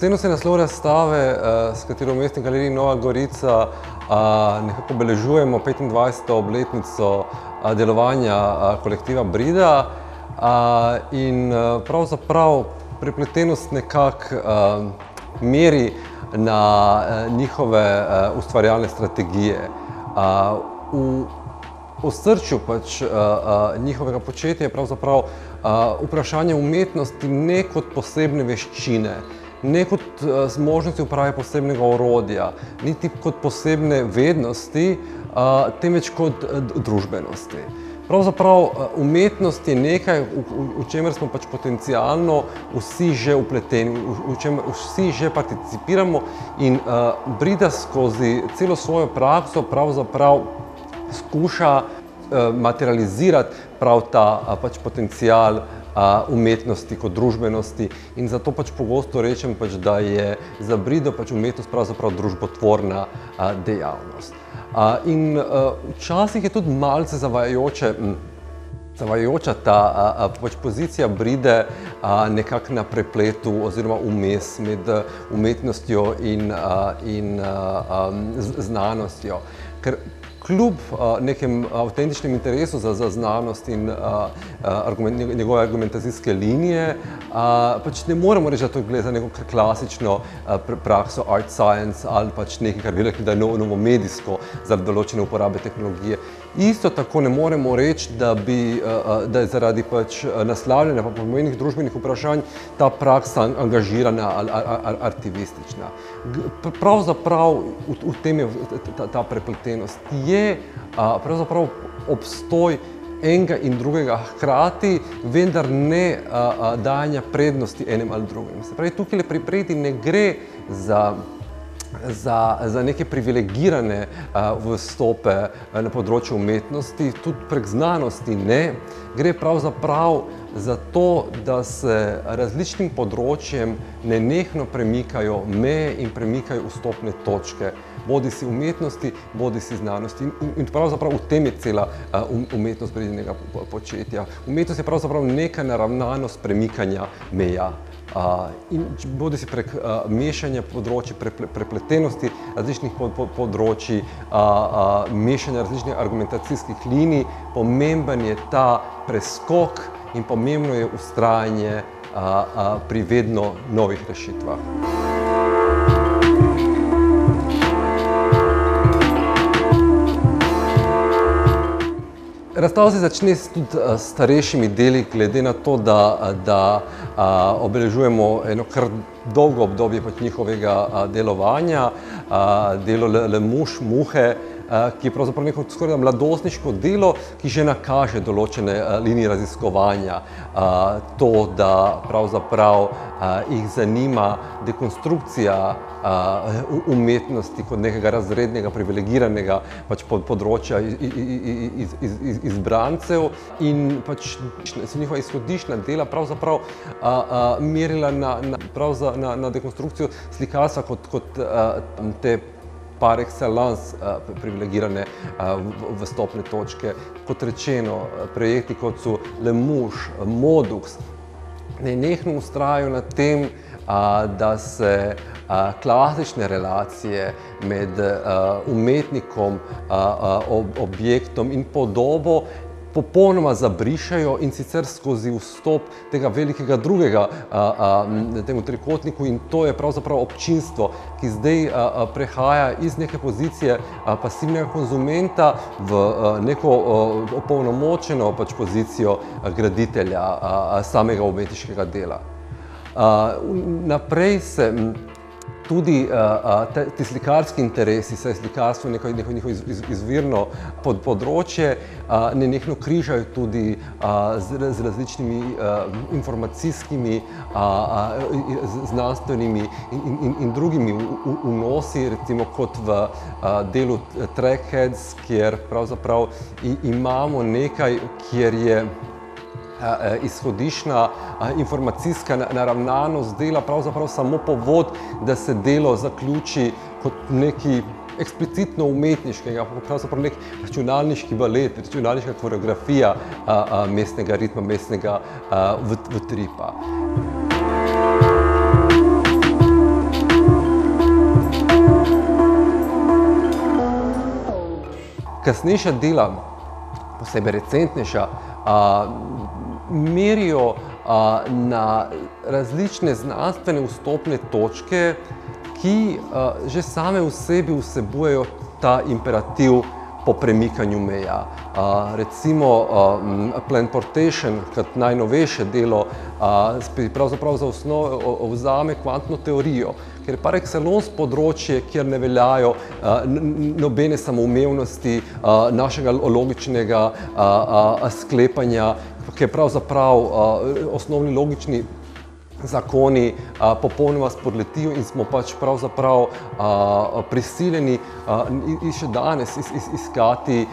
Prepletenost je naslov razstave, s katero v Mestni galeriji Nova Gorica nekako obeležujemo 25. obletnico delovanja kolektiva Brida. In pravzaprav prepletenost nekako meri na njihove ustvarjalne strategije. V osrčju njihovega početja je pravzaprav vprašanje umetnosti ne kot posebne veščine, ne kot možnosti uporabe posebnega orodja, niti kot posebne vednosti, temveč kot družbenosti. Pravzaprav umetnost je nekaj, v čemer smo potencialno vsi že vpleteni, v čemer vsi že participiramo, in Brida skozi celo svojo prakso pravzaprav skuša materializirati prav ta potencial umetnosti kot družbenosti, in zato pogosto rečem, da je za Brido umetnost pravzaprav družbotvorna dejavnost. In včasih je tudi malce zavajajoča ta pozicija Bride nekako na prepletu oziroma vmes med umetnostjo in znanostjo. Ker kljub nekem avtentičnem interesu za znanost in njegove argumentacijske linije, ne moremo reči, da to gre za neko klasično prakso art science ali nekaj, kar bi rekli, da je novomedijsko zaradi določene uporabe tehnologije. Isto tako ne moremo reči, da je zaradi naslavljanja pomembnih družbenih vprašanj ta praksa angažirana ali aktivistična. Pravzaprav v tem je ta prepletenost. Je pravzaprav obstoj enega in drugega hkrati, vendar ne dajanja prednosti enem ali drugim. Se pravi, tukaj pri Bridi ne gre za neke privilegirane vstope na področju umetnosti, tudi prek znanosti ne. Gre pravzaprav za to, da se različnim področjem nenehno premikajo meje in premikajo vstopne točke, bodisi umetnosti, bodisi znanosti. In pravzaprav v tem je cela umetnost Bridinega početja. Umetnost je pravzaprav neka naravnanost premikanja meja. In bodisi prek mešanja področij, prepletenosti različnih področij, mešanja različnih argumentacijskih linij, pomemben je ta preskok in pomembno je vztrajanje pri vedno novih rešitvah. Razstava se začne tudi s starejšimi deli, glede na to, da obeležujemo eno kar dolgo obdobje njihovega delovanja, delo Lemuš, Muhe, ki je pravzaprav neko skoraj mladostniško delo, ki že nakaže določene linije raziskovanja. To, da pravzaprav jih zanima dekonstrukcija umetnosti kot nekega razrednega, privilegiranega področja izbrancev, in so njihova izhodiščna dela pravzaprav merila na dekonstrukcijo slikarstva kot te par excellence privilegirane vstopne točke. Kot rečeno, projekti kot so Lemuš, Modux nenehno vztrajajo na tem, da se klasične relacije med umetnikom, objektom in podobo popolnoma zabrišejo, in sicer skozi vstop tega velikega drugega temu trikotniku, in to je pravzaprav občinstvo, ki zdaj prehaja iz neke pozicije pasivnega konzumenta v neko opolnomočeno pozicijo graditelja samega umetniškega dela. Naprej se tudi ti slikarski interesi, saj slikarstvo je neko njihovo izvirno področje, nenehno križajo tudi z različnimi informacijskimi, znanstvenimi in drugimi vnosi, recimo kot v delu Trackheads, kjer pravzaprav imamo nekaj, kjer je izhodiščna informacijska naravnanost dela pravzaprav samo povod, da se delo zaključi kot neki eksplicitno umetniškega, pravzaprav nek računalniški balet, računalniška koreografija mestnega ritma, mestnega utripa. kasnejša dela, posebej recentnejša, merijo na različne znanstvene vstopne točke, ki že same v sebi vsebujejo ta imperativ po premikanju meja. Recimo Planportation, kot najnovejše delo, pravzaprav za osnovo vzame kvantno teorijo, ker je par excellence področje, kjer ne veljajo nobene samoumevnosti našega logičnega sklepanja, ki je pravzaprav osnovni logični zakoni popolnoma spodletijo in smo pač pravzaprav prisiljeni še danes iskati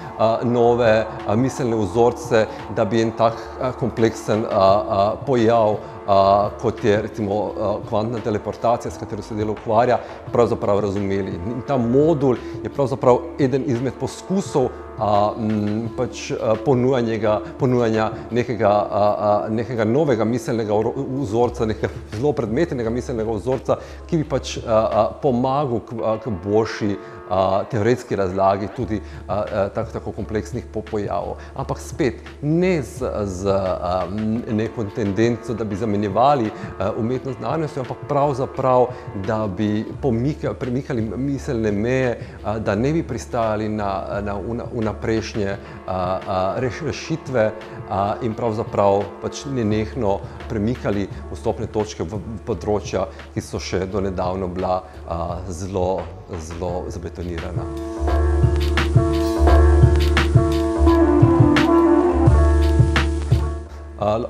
nove miselne vzorce, da bi en tak kompleksen pojav, kot je recimo kvantna teleportacija, s katero se delo ukvarja, pravzaprav razumeli. In ta modul je pravzaprav eden izmed poskusov ponujanja nekega novega miselnega vzorca, nekega zelo predmetnega miselnega vzorca, ki bi pač pomagal k boljši teoretski razlagi tudi tako kompleksnih pojavov. Ampak spet, ne z neko tendenco, da bi zamenjevali umetnost z znanostjo, ampak pravzaprav, da bi premikali miselne meje, da ne bi pristajali na vnaprejšnje rešitve in pravzaprav pač nenehno premikali vstopne točke v področja, ki so še do nedavno bila zelo zabetonirana.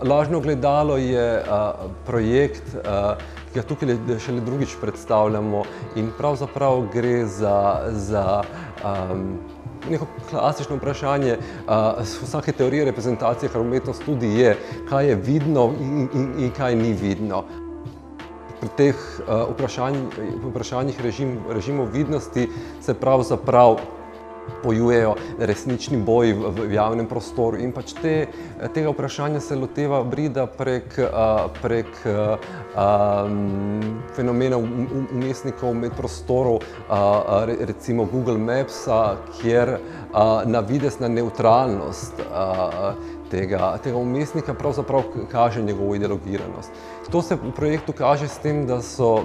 Lažno ogledalo je projekt, ki ga tukaj šele drugič predstavljamo, in pravzaprav gre za neko klasično vprašanje vsake teorije reprezentacije, kar umetnost tudi je, kaj je vidno in kaj ni vidno. Pri teh vprašanjih režimov vidnosti se pravzaprav pojujejo resnični boji v javnem prostoru in pač tega vprašanja se loteva Brida prek fenomena vmesnikov med prostorov, recimo Google Mapsa, kjer navidezna nevtralnost tega vmesnika pravzaprav kaže njegovo ideologiranost. To se v projektu kaže s tem, da so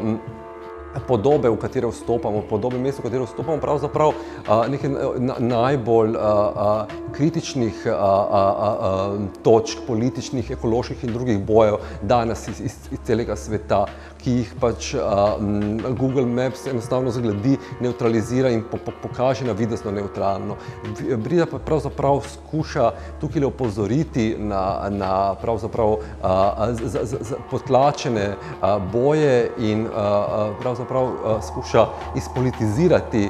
podobe, v katere vstopamo, podobe mest, v katere vstopamo, pravzaprav nekaj najbolj kritičnih točk, političnih, ekoloških in drugih bojev danes iz celega sveta, ki jih pač Google Maps enostavno zgledi, nevtralizira in pokaže navidezno nevtralno. Brida pa pravzaprav skuša tukaj opozoriti na pravzaprav potlačene boje in pravzaprav skuša izpolitizirati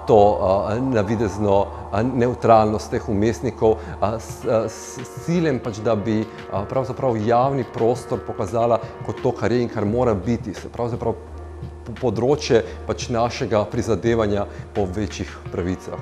to navidezno nevtralnost teh vmesnikov s ciljem pač, da bi pravzaprav javni prostor pokazala kot to, kar je in kar mora biti, pravzaprav področje pač našega prizadevanja po večjih pravicah.